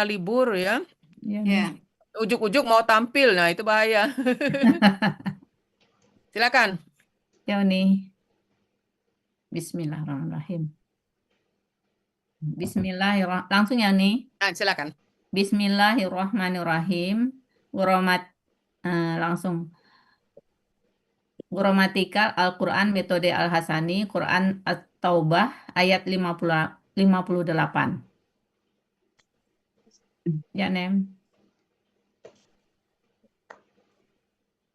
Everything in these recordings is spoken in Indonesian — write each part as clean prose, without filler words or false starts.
libur ya. Ya nih. Ya, Ujuk-ujuk mau tampil, nah itu bahaya. Silakan. Ya nih. Bismillahirrahmanirrahim. Bismillahirrahmanirrahim. Langsung ya nih. Nah, silakan. Bismillahirrahmanirrahim. Guramat langsung. Gramatikal Al-Quran metode Al-Hasani Quran At-Taubah ayat 58. Ya, Nem.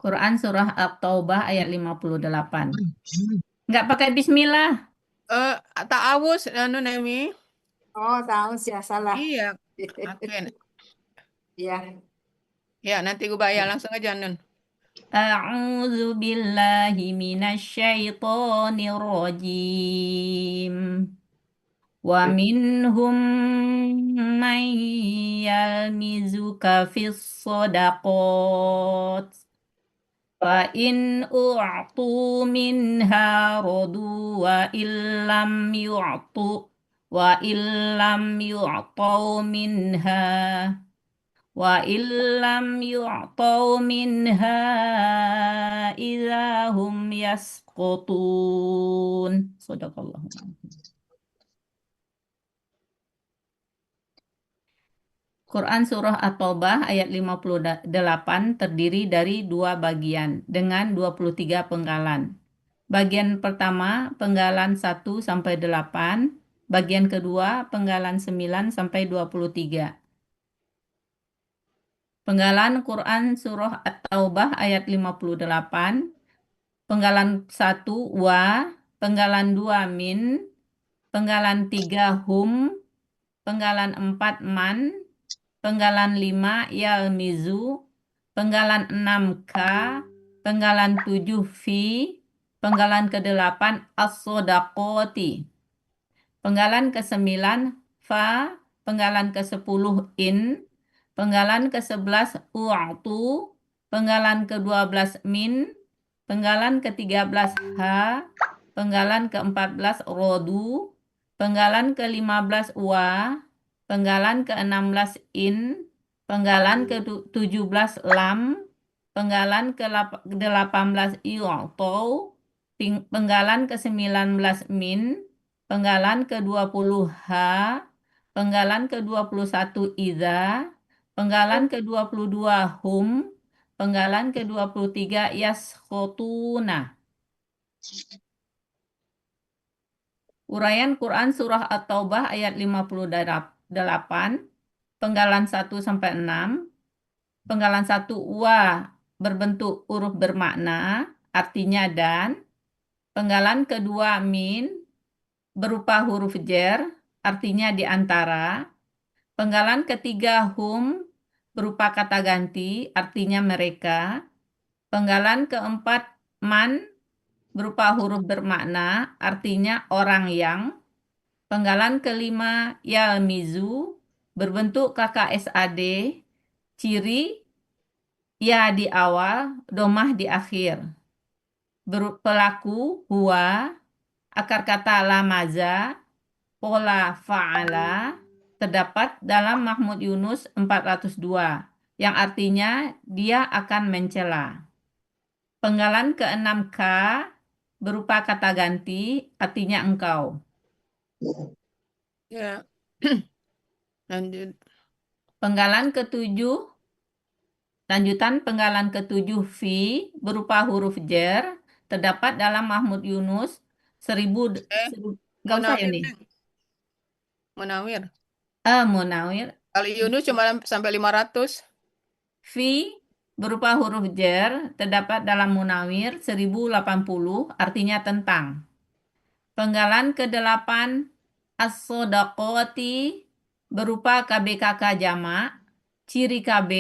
Quran surah At-Taubah ayat 58. Nggak pakai bismillah. Eh, Ta'awus, anu Nemi. oh tahu sih salah. Iya. Oke. Ya, Ya, nanti gue bayar langsung aja, Nun. A'udzu billahi minasyaitonir rajim. Wa minhum man yalmizuka fis shadaqat. Fa in u'tu minha radu wa illam yu'tau minha wa illam yu'tau minha idahum yasqutun. Sadaqallah. Quran Surah At-Taubah ayat 58 terdiri dari dua bagian dengan 23 penggalan. Bagian pertama penggalan 1 sampai 8, bagian kedua penggalan 9 sampai 23. Penggalan Quran Surah At-Taubah ayat 58, penggalan 1 wa, penggalan 2 min, penggalan 3 hum, penggalan 4 man, penggalan 5 yalmizu, penggalan 6 ka, penggalan 7 fi, penggalan ke-8 as-sodaqoti, penggalan ke-9 fa, penggalan ke-10 in, penggalan ke-11 u'tu, penggalan ke-12 min, penggalan ke-13 ha, penggalan ke-14 rodu, penggalan ke-15 wa, penggalan ke-16 in, penggalan ke-17 lam, penggalan ke-18 i'to, penggalan ke-19 min, penggalan ke-20 ha, penggalan ke-21 iza, penggalan ke-22 hum, penggalan ke-23 yaskhotuna. Uraian Quran Surah At-Taubah ayat 58, penggalan 1 sampai 6, penggalan 1 wa berbentuk huruf bermakna, artinya dan, penggalan kedua min berupa huruf jer, artinya di antara, penggalan ketiga hum berupa kata ganti, artinya mereka, penggalan keempat man berupa huruf bermakna, artinya orang yang, penggalan kelima yalmizu berbentuk KKSAD, ciri ya di awal, domah di akhir. Pelaku huwa, akar kata lamaza, pola fa'ala, terdapat dalam Mahmud Yunus 402, yang artinya dia akan mencela. Penggalan ke-6 K berupa kata ganti, artinya engkau. Ya. Lanjut. Penggalan ke-7, lanjutan penggalan ke-7 fi berupa huruf jer, terdapat dalam Mahmud Yunus 1000, nggak usah ya Munawir, nih. Neng. Munawir. Munawir. Kalau Yunus cuma sampai 500. Fi berupa huruf jer, terdapat dalam Munawir 1080, artinya tentang. Penggalan ke-8 as-sodaqoti berupa KBKK jamak, ciri KB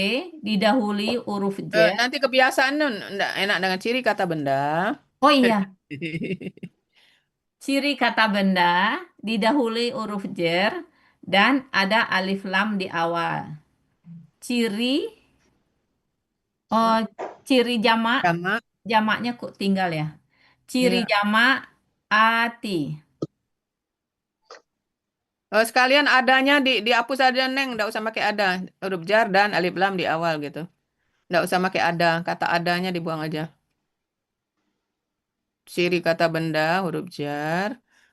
didahului huruf jer. Nanti kebiasaan Nun, enggak enak dengan ciri kata benda. Oh iya, ciri kata benda didahului huruf jer dan ada alif lam di awal. Ciri, oh, ciri jamak, Sama. jamaknya kok tinggal ya. Ciri Ya. jamak ati. Sekalian adanya dihapus aja Neng, nggak usah pakai ada. Huruf jar dan alif lam di awal gitu. Nggak usah pakai ada, kata adanya dibuang aja. Ciri kata benda, huruf jar,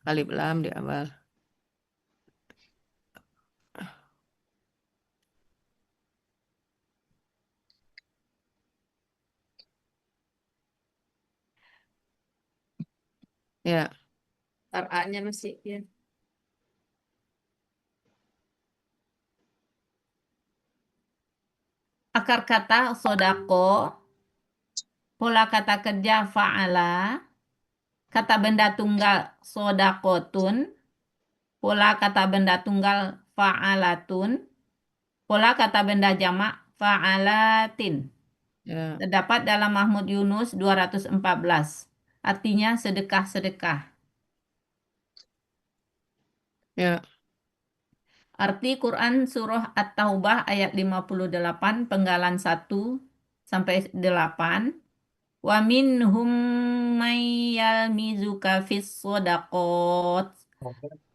alif lam di awal. Ya, Ntar A-nya masih ya. Akar kata sodako, pola kata kerja fa'ala, kata benda tunggal sodakotun, pola kata benda tunggal fa'alatun, pola kata benda jamak fa'alatin. ya, Terdapat dalam Mahmud Yunus 214. Artinya sedekah-sedekah. ya, Arti Quran Surah At-Taubah ayat 58 penggalan 1 sampai 8. Wa minhum may yalmizuka fis shadaqat.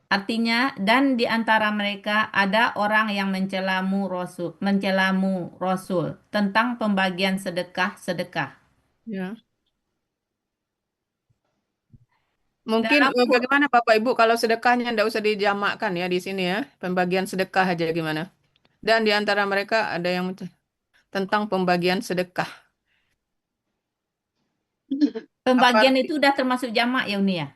Artinya, dan di antara mereka ada orang yang mencelamu Rasul tentang pembagian sedekah-sedekah. ya. Mungkin Dalam bagaimana Bapak Ibu kalau sedekahnya ndak usah dijamakkan ya di sini ya. Pembagian sedekah aja gimana. Dan di antara mereka ada yang tentang pembagian sedekah. Apa pembagian itu udah termasuk jamak ya Uni ya?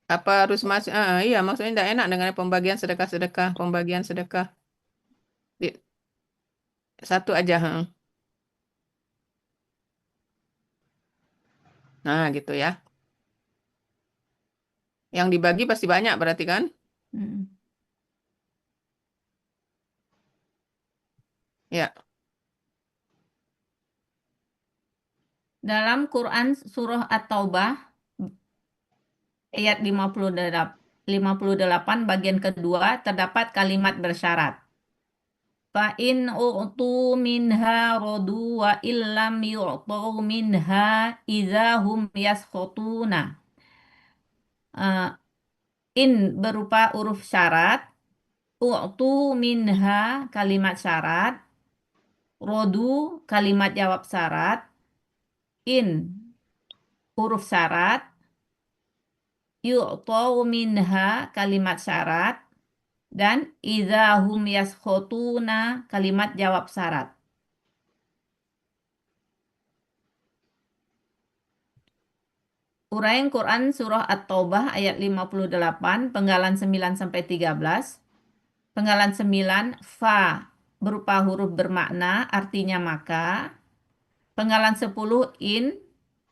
apa harus masuk? Iya, maksudnya tidak enak dengan pembagian sedekah-sedekah, pembagian sedekah. Satu aja. Nah, gitu ya. Yang dibagi pasti banyak berarti kan? Hmm. Ya, Dalam Quran Surah At-Taubah ayat 58 bagian kedua terdapat kalimat bersyarat. Fa in u'tu minha radu wa illam yu'tu minha idahum yaskhutuna. Eh, in berupa huruf syarat, u'tu minha kalimat syarat, rodu kalimat jawab syarat, in huruf syarat, yu'tu minha kalimat syarat, dan idahum yaskhutuna kalimat jawab syarat. Uraian Quran Surah At-Taubah ayat 58, penggalan 9 sampai 13. Penggalan 9, fa berupa huruf bermakna, artinya maka. Penggalan 10, in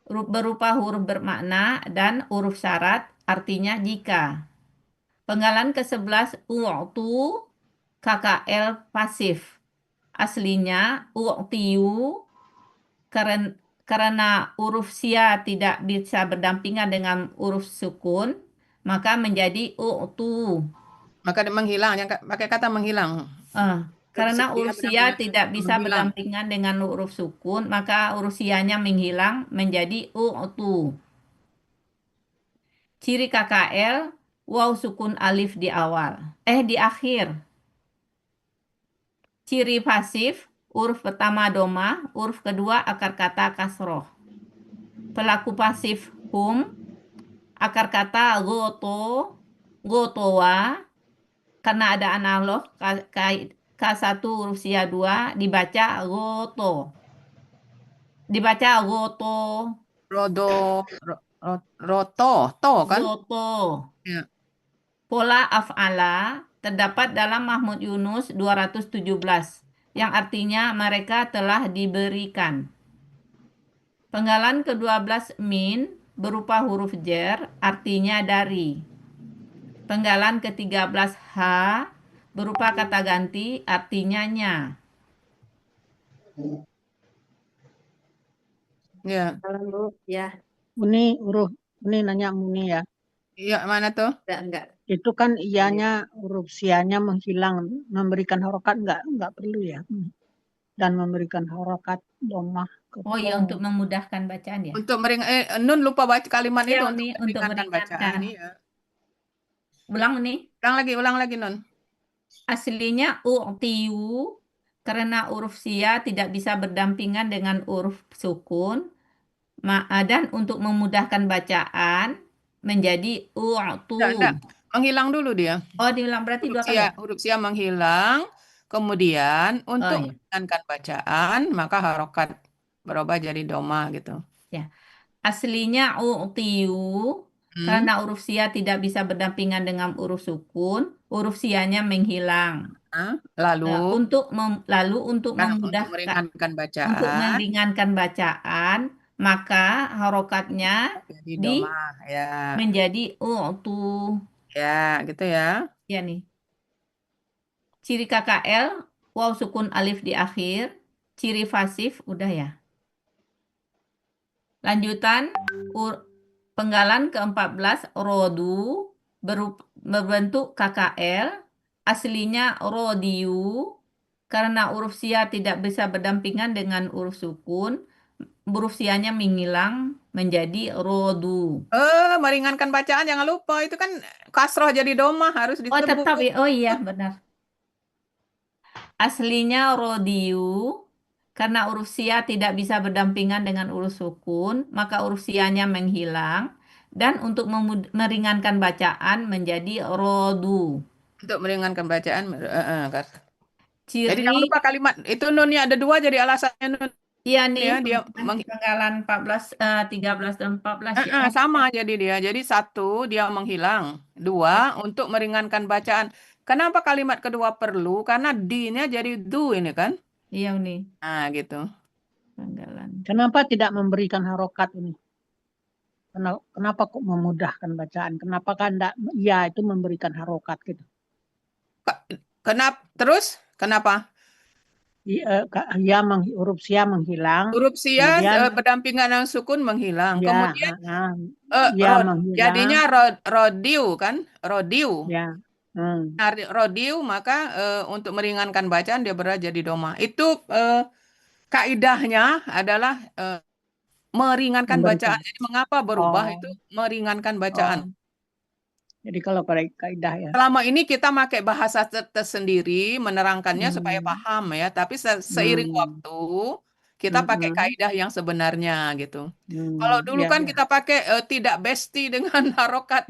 berupa huruf bermakna dan huruf syarat, artinya jika. Penggalan ke-11, u'tu, KKL pasif. Aslinya u'tiyu, karena huruf sia tidak bisa berdampingan dengan huruf sukun, maka menjadi u'tu. maka dia menghilang, yang pakai kata menghilang. Karena Dia huruf sia benar-benar tidak bisa menghilang. berdampingan dengan huruf sukun, maka huruf sianya menghilang menjadi u'tu. Ciri KKL, waw sukun alif di awal. Di akhir. Ciri pasif, huruf pertama doma, huruf kedua akar kata kasroh. Pelaku pasif hum, akar kata goto, gotowa, karena ada analog K1 huruf sia 2 dibaca goto. Dibaca goto, Rodo, roto, to kan? goto. Ya. Pola af'ala terdapat dalam Mahmud Yunus 217 yang artinya mereka telah diberikan. Penggalan ke-12 min berupa huruf jer artinya dari. Penggalan ke-13 ha berupa kata ganti artinya nya. Ya. Salam Bu. Ya, Muni, huruf ini nanya Muni ya. Iya, mana tuh? enggak. Itu kan ianya huruf sianya menghilang, memberikan harokat enggak perlu ya. Dan memberikan harokat domah ke Oh iya, to. untuk memudahkan bacaan ya. Untuk Nun lupa baca kalimat Iya, itu Uni, untuk meringankan bacaan. meringankan. Iya. Ulang lagi, Non. Aslinya u'tiyu karena huruf sia tidak bisa berdampingan dengan huruf sukun. Dan untuk memudahkan bacaan menjadi Enggak. u'tu. Menghilang dulu dia. Oh, diulang berarti dua kali ya? Huruf sia menghilang. Kemudian Oh untuk iya. meringankan bacaan, maka harokat berubah jadi doma gitu. Ya. Aslinya u'tiyu Hmm. karena huruf sia tidak bisa berdampingan dengan huruf sukun, huruf sianya menghilang. Nah, lalu Lalu untuk kan untuk memudahkan meringankan bacaan, maka harokatnya jadi doma ya. menjadi u'tu. Ya, gitu ya. Ya nih. Ciri KKL, waw sukun alif di akhir. Ciri pasif, udah ya. Lanjutan, penggalan ke-14, rodu, berbentuk KKL. Aslinya rodiu, karena huruf sia tidak bisa berdampingan dengan huruf sukun. Huruf sianya menghilang menjadi rodu. Meringankan bacaan jangan lupa itu kan kasroh jadi doma harus Oh, tetap disebut. ya. Oh iya, benar. Aslinya rodiu, karena huruf sia tidak bisa berdampingan dengan huruf sukun, maka huruf sianya menghilang. Dan untuk meringankan bacaan menjadi rodu. Untuk meringankan bacaan. Jadi Ciri, jangan lupa kalimat itu nunnya ada dua jadi alasannya nun iya nih, ya dia penggalan 13 dan 14 ya. sama jadi dia. Jadi satu dia menghilang, dua untuk meringankan bacaan. Kenapa kalimat kedua perlu? Karena di-nya jadi do ini kan? Iya nih, Nah, gitu. penggalan. Kenapa tidak memberikan harokat ini? Kenapa kok memudahkan bacaan? Kenapa kan enggak, ya itu memberikan harokat gitu? Kenapa? Terus? Kenapa? Ya, huruf sia menghilang. Huruf sia Kemudian berdampingan dengan sukun menghilang. ya, Kemudian ya menghilang. jadinya rodiu kan? Rodiu. Ya. Nah, rodiu maka untuk meringankan bacaan dia berubah jadi doma. Itu kaidahnya adalah meringankan Memberikan. bacaan. Jadi mengapa berubah Oh. itu meringankan bacaan. Oh. Jadi kalau pada kaidah ya. Selama ini kita pakai bahasa tersendiri menerangkannya supaya paham ya, tapi seiring waktu kita pakai kaidah yang sebenarnya gitu. Kalau dulu Ya, kan ya. kita pakai tidak besti dengan harokat.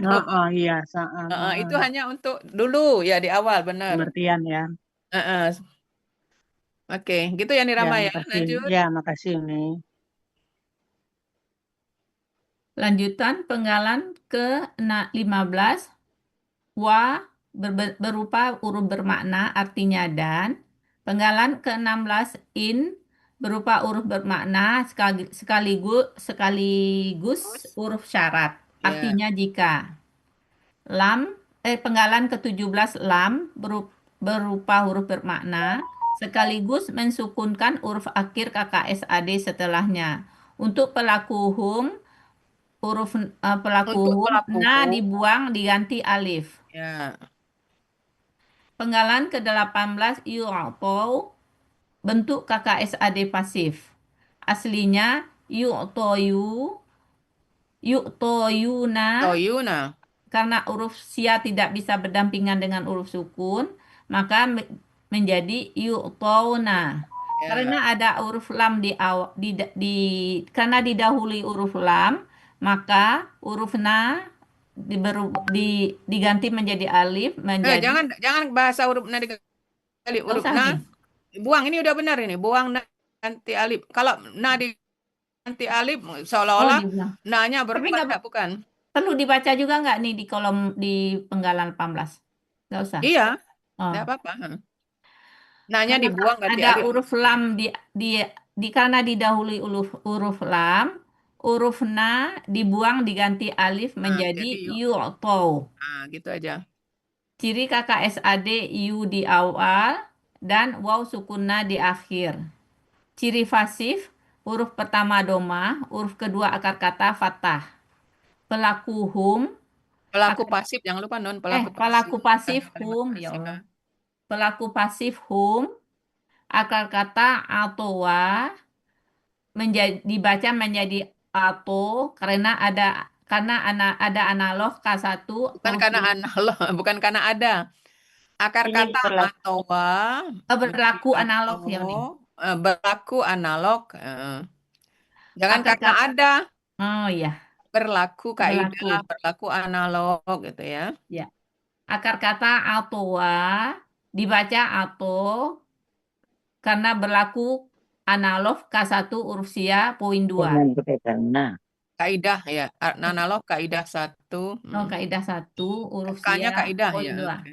Iya, Itu hanya untuk dulu ya di awal benar. pengertian ya. Oke, gitu ya Nirama ya. Makasih. Lanjut. Ya, makasih nih. Lanjutan penggalan ke-15, wa berupa huruf bermakna artinya dan. Penggalan ke-16, in berupa huruf bermakna sekaligus huruf syarat Ya. artinya jika. Penggalan ke-17, lam berupa huruf bermakna sekaligus mensukunkan huruf akhir KKSAD setelahnya. Untuk pelaku hum, Untuk pelaku na hum. dibuang diganti alif. Ya. Penggalan ke-18, yu'tau bentuk KKSAD pasif. Aslinya yu'toyuna Toyuna. karena huruf sia tidak bisa berdampingan dengan huruf sukun, maka menjadi yu'tauna. Ya. Karena ada huruf lam karena didahului huruf lam, maka huruf na diganti menjadi alif menjadi Jangan bahasa huruf na diganti huruf usah na. nih. Buang ini udah benar ini. Buang na ganti alif. Kalau na diganti alif seolah-olah dibuang. na-nya Tapi berubah bukan. perlu dibaca juga nggak nih di kolom di penggalan 18? Nggak usah. Iya, Oh. nggak apa-apa. Na-nya dibuang ganti Ada alif. huruf lam karena didahului huruf lam, huruf na dibuang diganti alif menjadi jadi yu'tau. gitu aja. Ciri KKSAD yu di awal dan waw sukunna di akhir. Ciri pasif, huruf pertama doma, huruf kedua akar kata fathah. Pelaku hum, Pelaku pasif jangan lupa non pelaku pasif hum, ya Allah. Pelaku pasif hum, akar kata atowa dibaca menjadi ato karena ada karena ada analog K1 Bukan karena huruf analog, bukan karena ada. Akar Ini kata berlaku. atowa berlaku menjadi analog ya ato, nih. berlaku analog. Jangan Akar karena kata ada, oh ya, berlaku berlaku. kaidah, berlaku analog gitu ya. Ya. Akar kata atowa dibaca ato karena berlaku analog K1 huruf sia poin 2. Dengan berbeda. Nah, Kaidah ya, analog kaidah 1. Oh, kaidah 1 huruf K-nya sia kaidah poin ya. 2. Oke.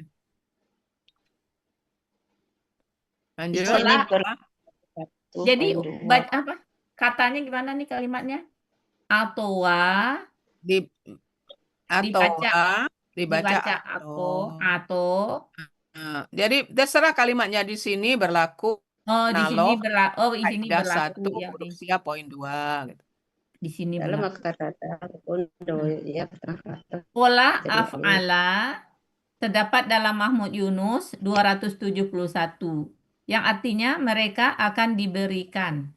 di Lanjut. sini Pola. berlaku Jadi poin 2. apa? Katanya gimana nih kalimatnya? Atowa Di dibaca atowa dibaca dibaca ato. ato. Jadi terserah kalimatnya di sini berlaku Oh, di sini analog di sini kaidah berlaku 1 ya. huruf Oke. sia poin 2 gitu. Di sini Dalam berlaku. akar kata pondo ya kata Pola jadi af'ala terdapat dalam Mahmud Yunus 271 yang artinya mereka akan diberikan.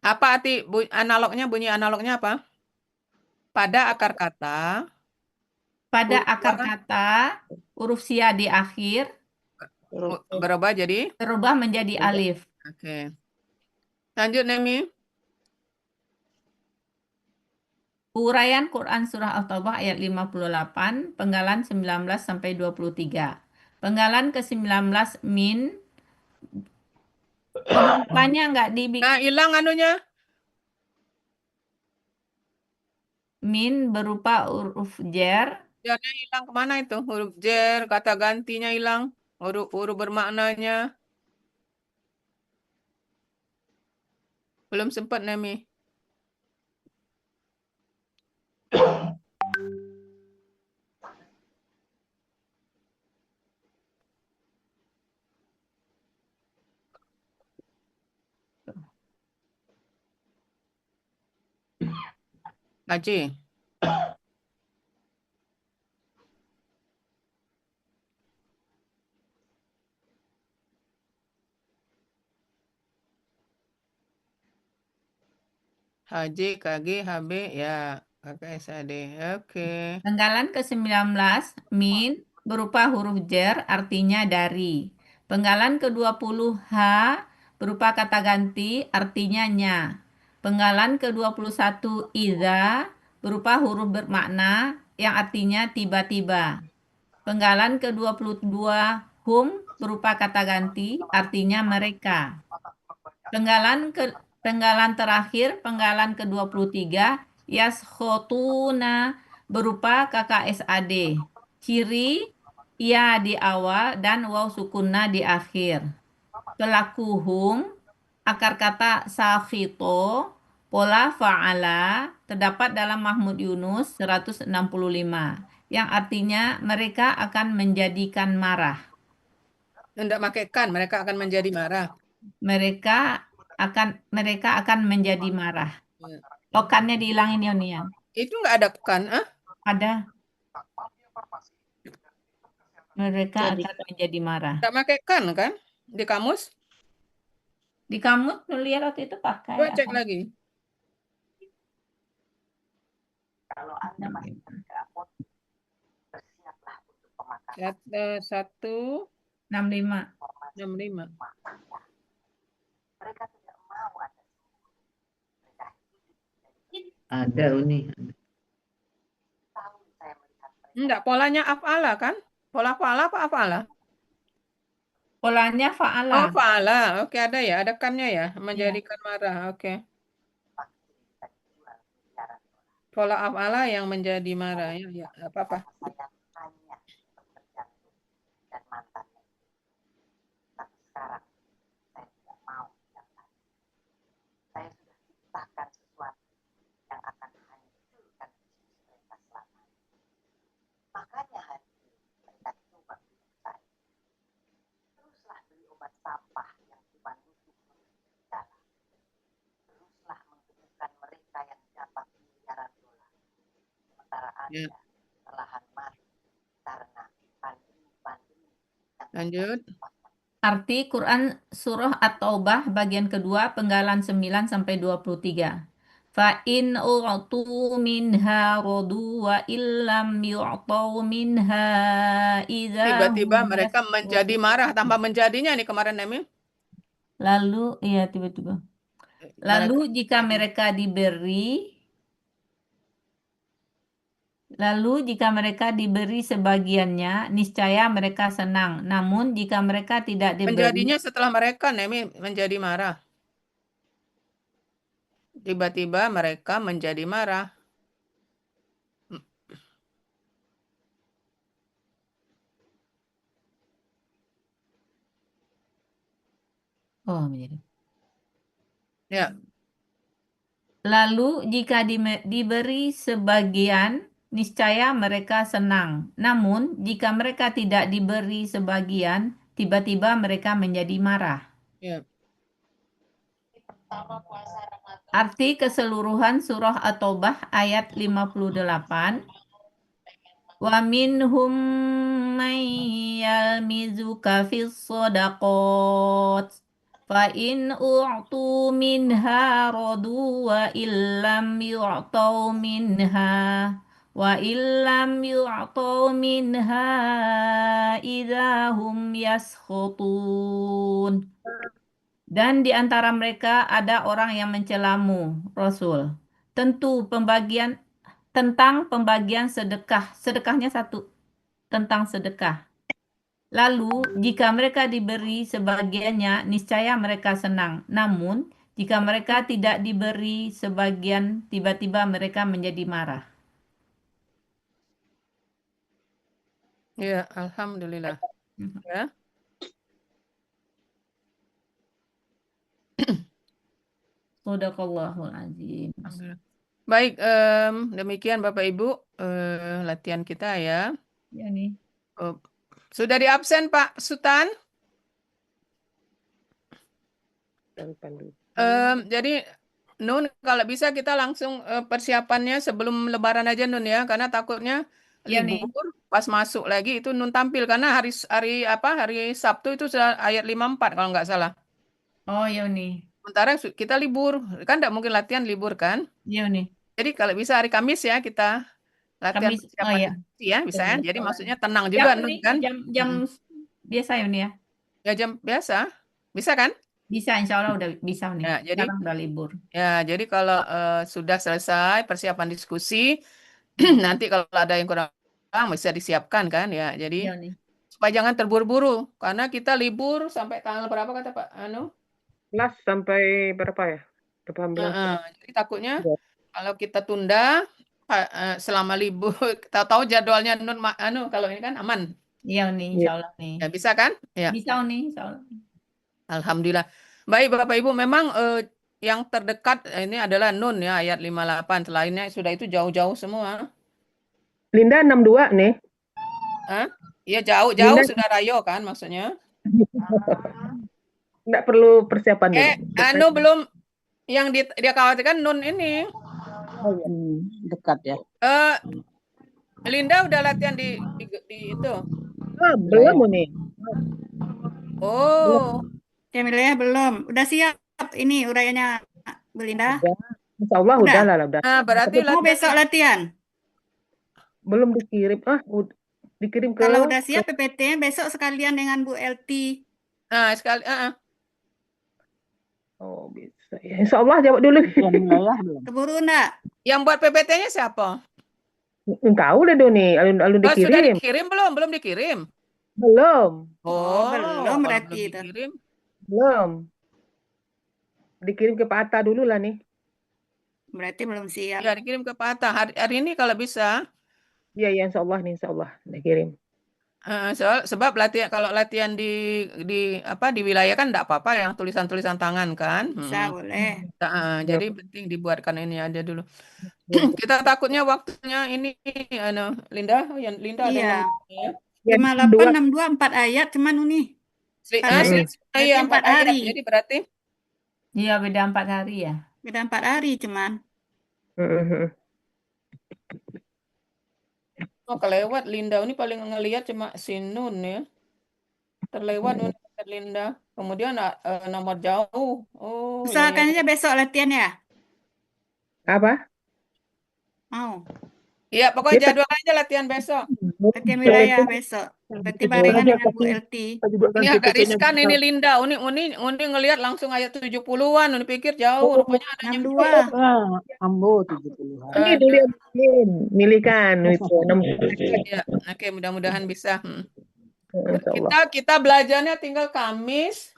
Apa arti bunyi analognya apa? Pada akar kata Pada huruf akar apa? kata huruf sia di akhir huruf Berubah jadi berubah menjadi alif. oke. Lanjut Nemi. Uraian Quran Surah At-Taubah ayat 58, penggalan 19 sampai 23. Penggalan ke-19 min pembukaannya nggak dibikin Nah, hilang anunya. min berupa huruf jer. Jarnya hilang kemana itu? Huruf jer, kata gantinya hilang. Huruf bermaknanya. Belum sempat Nemi. Haji. Haji, KG, HB, ya. Kakak SAD. Oke. Penggalan ke-19 min berupa huruf jer artinya dari. Penggalan ke-20 h berupa kata ganti artinya nya. Penggalan ke-21 iza berupa huruf bermakna yang artinya tiba-tiba. Penggalan ke-22 hum berupa kata ganti artinya mereka. Penggalan terakhir, penggalan ke-23 yaskhotuna berupa KKSAD. Ciri ya di awal dan waw sukunna di akhir. Pelaku hum, akar kata sakhito, pola fa'ala terdapat dalam Mahmud Yunus 165 yang artinya mereka akan menjadikan marah. Tidak pakai kan, mereka akan menjadi marah. Mereka akan menjadi marah. Ya. Lokannya dihilangin ya Nia. Itu nggak ada kan? Ada. Mereka Jadi- akan menjadi marah. Nggak pakai kan? Di kamus? Di kamus lihat waktu itu pakai Coba cek apa? lagi. Satu 65. 65. Ada Uni. Enggak, polanya af'ala kan? Pola fa'ala apa af'ala? Polanya fa'ala. Oh, fa'ala. Oke, ada ya, ada kannya ya, menjadikan marah. Oke. Pola af'ala yang menjadi marah. Ya, ya, nggak apa-apa. Ya. Lanjut. Arti Quran Surah At-Taubah bagian kedua penggalan 9 sampai 23. فإن أعطوا منها رضوا وإن لم يعطوا منها إذا Tiba-tiba هم mereka menjadi يسخطون. marah tanpa menjadinya nih kemarin Nemi. Lalu, ya tiba-tiba. Lalu jika mereka diberi sebagiannya, niscaya mereka senang. Namun jika mereka tidak diberi, menjadinya setelah mereka Nemi menjadi marah. Tiba-tiba mereka menjadi marah. menjadi. Ya, Lalu jika diberi sebagian, niscaya mereka senang. Namun jika mereka tidak diberi sebagian, tiba-tiba mereka menjadi marah. ya. Arti keseluruhan surah At-Taubah ayat 58. Wa minhum man yalmizuka fis shadaqat fa in u'tu minha radu wa illam yu'tau minha idahum yaskhutun. Dan di antara mereka ada orang yang mencelamu, Rasul. Tentang pembagian sedekah. Sedekahnya satu. Tentang sedekah. Lalu, jika mereka diberi sebagiannya, niscaya mereka senang. Namun, jika mereka tidak diberi sebagian, tiba-tiba mereka menjadi marah. Ya, alhamdulillah. Ya. Shadaqallahul azim. Alhamdulillah. Baik, demikian Bapak Ibu latihan kita ya. Ya nih. Sudah di absen Pak Sutan? Jadi Nun, kalau bisa kita langsung persiapannya sebelum Lebaran aja Nun ya, karena takutnya Ya nih. libur pas masuk lagi itu Nun tampil karena hari Sabtu itu sudah ayat 54 kalau nggak salah. Oh, ya nih. Sementara kita libur, kan nggak mungkin latihan libur kan? Ya nih. Jadi kalau bisa hari Kamis ya kita latihan Kamis. Oh persiapan ya. diskusi ya, bisa ya. Jadi Boleh. maksudnya tenang Jam juga Nun nih, kan? jam biasa ya nih ya. Ya jam biasa, bisa kan? Bisa, insya Allah udah bisa nih. Ya, jadi Sekarang udah libur. jadi kalau sudah selesai persiapan diskusi, nanti kalau ada yang kurang bisa disiapkan kan ya. Jadi Iya nih. supaya jangan terburu-buru karena kita libur sampai tanggal berapa kata Pak Anu? 11 sampai berapa ya? 18. Jadi takutnya Ya. kalau kita tunda selama libur, tahu-tahu jadwalnya Nun Anu kalau ini kan aman. Iya nih, insya Allah nih. Ya bisa kan? Ya. Bisa nih, insya Allah. Alhamdulillah. Baik Bapak Ibu, memang yang terdekat ini adalah Nun ya ayat 58. Selainnya sudah itu jauh-jauh semua. Linda 62 nih. Iya jauh-jauh Linda- sudah rayo kan maksudnya. Nggak perlu persiapan dulu. Anu belum yang dia khawatirkan Nun ini. Oh, iya. Dekat ya. Linda udah latihan di itu. Belum nih. Oh, Cemilia belum. Udah siap ini uraiannya, Bu Linda? Insya Allah udah lah. Udah. nah berarti Mau besok latihan. Belum dikirim. Dikirim ke. Kalau udah siap PPT, besok sekalian dengan Bu Elti. Nah sekali. Oh bisa ya. Insya Allah jawab dulu. Belum. Keburu enggak? Yang buat PPT-nya siapa? Tahu deh Doni. Alun Sudah dikirim. dikirim belum? Belum dikirim. Belum. Belum kalau berarti itu. dikirim. Belum. Dikirim ke Pak Atta dulu lah nih. Berarti belum siap. Ya dikirim ke Pak Atta. Hari ini kalau bisa. Iya Insya Allah nih Insya Allah dikirim. Sebab kalau latihan di wilayah kan enggak apa-apa yang tulisan-tulisan tangan kan. Bisa, boleh. Jadi penting dibuatkan ini ada dulu. Kita takutnya waktunya ini Linda ada Iya. yang 58, 62, 4 ayat cuman ini. iya 4 4 ayat. hari. Jadi berarti Iya, beda 4 hari ya. Beda 4 hari cuman. Oh, kelewat Linda ini paling ngelihat cuma si Nun ya. Terlewat Nun Linda. Kemudian nomor jauh. Oh, Usahakan aja besok latihan ya. Apa? Mau. Iya, pokoknya Dia jadwal aja latihan besok. Latihan wilayah besok. Berarti barengan dengan Bu LT. Ini agak riskan ini Linda. Uni ngelihat langsung ayat 70-an. Uni pikir jauh, rupanya adanya 62. Ambo 70-an. Ini Aduh. dulu milihkan itu 6 Ya, oke, mudah-mudahan bisa. insya Allah. Kita belajarnya tinggal Kamis,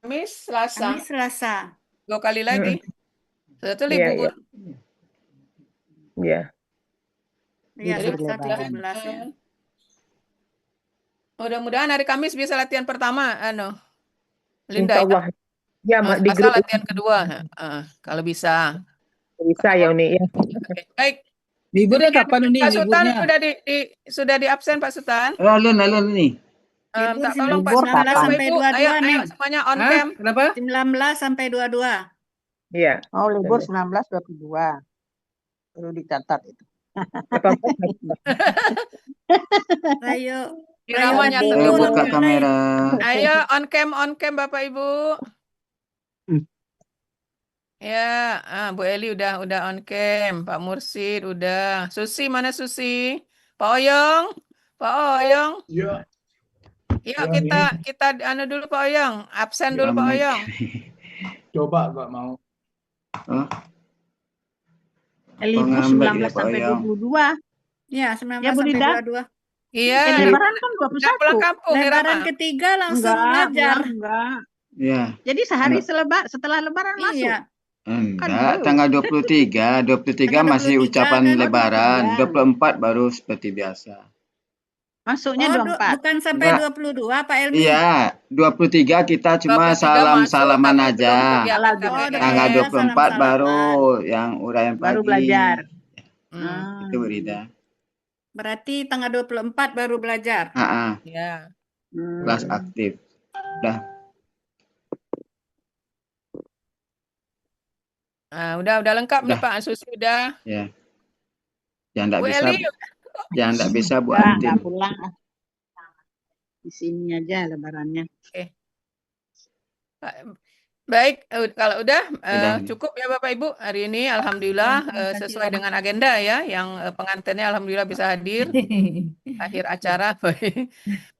Kamis, Selasa, Kamis Selasa. 2 kali lagi. Satu Iya, libur. Iya. Iya, Libur Selasa lebaran. 17 ya. Mudah-mudahan hari Kamis bisa latihan pertama, Linda Insya ya. Allah. Ya, di Selasa grup latihan kedua. Kalau bisa. bisa ya Uni ya. Oke, baik. Liburnya kapan Uni? Pak Sultan Liburnya? sudah di absen Pak Sultan. Alun nih. Libur Minta tolong Pak libur Sultan, kapan? Bapak sampai Ibu, 22 ayo nih. semuanya on Hah? cam. Kenapa? 19 sampai 22. Iya. Oh, libur 19-22. Perlu dicatat itu. Apa? Rayo Iramanya Ibu Ayo terus. buka mulai. kamera. Ayo on cam Bapak Ibu. Ya, Bu Eli udah on cam, Pak Mursid udah. Susi mana Susi? Pak Oyong, Ya, Yuk kita dulu Pak Oyong, absen dulu Pak Amit. Oyong. coba nggak mau. Libur Pengambil 19 ya, Pak sampai Oyong. 22. Ya, 19 Ya, Bu sampai Linda. 22. Iya, Lebaran kan udah pulang 21. kampung Lebaran Irama. ketiga langsung Enggak, belajar. enggak. Ya. Jadi sehari setelah lebaran masuk. Iya. Enggak, tanggal 23. 23 Tanggal masih 23 ucapan kan? lebaran. Iya. 24 baru seperti biasa. Masuknya Oh, 24. bukan sampai Enggak. 22 Pak Elmi. Iya, 23 kita cuma 23 masuk, salam-salaman tapi aja. belum kegiatan Halal Oh, KKN. Tanggal 24 salam-salaman. baru yang uraian Baru pagi. belajar. Hmm, Itu Rida. Berarti tanggal 24 baru belajar. ya. Kelas aktif. Nah, udah lengkap nih Udah. Pak Susi udah. Ya. Yang enggak Bu bisa, Eli, yang enggak bisa Bu Enggak Antin. pulang. Di sini aja lebarannya. baik, kalau udah Udah. cukup ya Bapak Ibu hari ini. Alhamdulillah Terima kasih, sesuai Om. dengan agenda ya, yang pengantinnya Alhamdulillah bisa hadir akhir acara.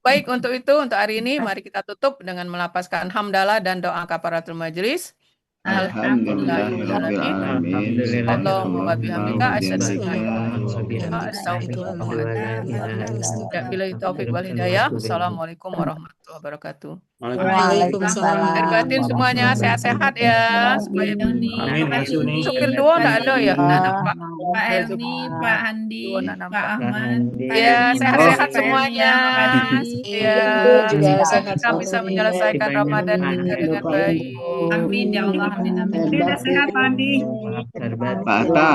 Baik, untuk hari ini mari kita tutup dengan melapaskan hamdalah dan doa kafaratul majelis. Alhamdulillahirabbil alamin. Allahumma bihamdika asyhadu an la Alhamdulillah. taufik wal hidayah. Assalamualaikum warahmatullahi wabarakatuh. Waalaikumsalam. Lahir batin semuanya sehat-sehat ya. Supaya supir duo enggak ada ya. Nggak nampak. Pak Elmi, Pak Handi, Nggak Pak nampak. Ahmad. Ya, sehat-sehat Pak semuanya. Elmi. Ya, juga semoga sehat kita bisa selalu. menyelesaikan Ramadan kita dengan baik. Amin ya Allah, amin amin. Udah sehat Pak Andi. Pak Atta.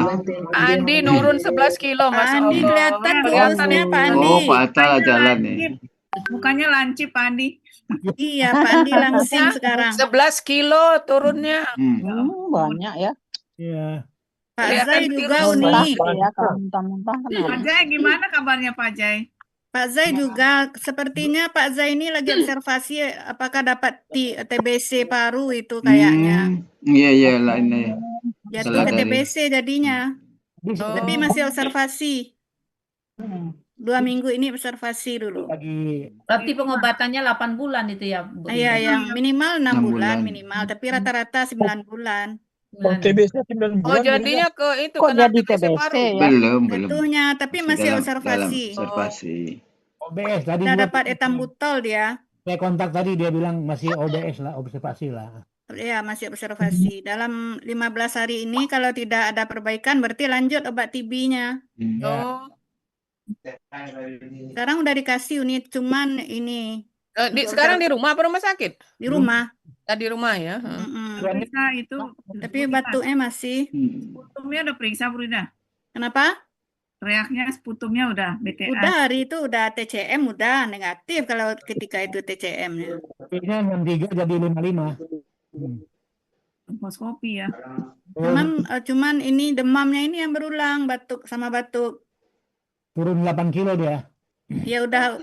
Andi nurun 11 kilo, Pak Masya Andi Allah. kelihatan Kelihatan kurusnya Pak Andi. Oh, Pak Atta jalan nih. Mukanya lancip Pak Andi. Iya, Pak Andi langsing sekarang. 11 kilo turunnya. Banyak ya. Pak Kelihatan Zai juga tirus. Uni. Ya, kalau muntah-muntah Pak kenapa? Jai gimana kabarnya Pak Jai? Pak Zai juga, sepertinya Pak Zai ini lagi observasi apakah dapat TBC paru itu kayaknya. Iya lah ini. Jatuh ke Salah dari. TBC jadinya. Tapi masih observasi. 2 minggu ini observasi dulu. Berarti pengobatannya 8 bulan itu ya, Bu Iya, Linda? yang minimal 6 6 bulan bulan. minimal, tapi rata-rata 9 bulan. Oh, jadinya ke itu Kok kena jadi TBC TBC paru. ya? Belum. Jatuhnya, tapi masih dalam observasi. observasi. OBS tadi Sudah juga dapat etambutol dia. saya kontak tadi dia bilang masih OBS lah, observasi lah. Ya, masih observasi. Dalam 15 hari ini kalau tidak ada perbaikan berarti lanjut obat TB-nya. Oh, Sekarang udah dikasih unit, cuman ini sekarang di rumah apa rumah sakit? di rumah. Di rumah ya. Periksa itu. Tapi batuknya masih. Sputumnya udah periksa Bu Rida. Kenapa? Reaknya sputumnya udah BTA. Udah hari itu udah TCM udah negatif kalau ketika itu TCM-nya. Ini 63 jadi 55. Lemposkopi ya. Cuman ini demamnya ini yang berulang, batuk sama batuk. Turun 8 kilo dia. Ya udah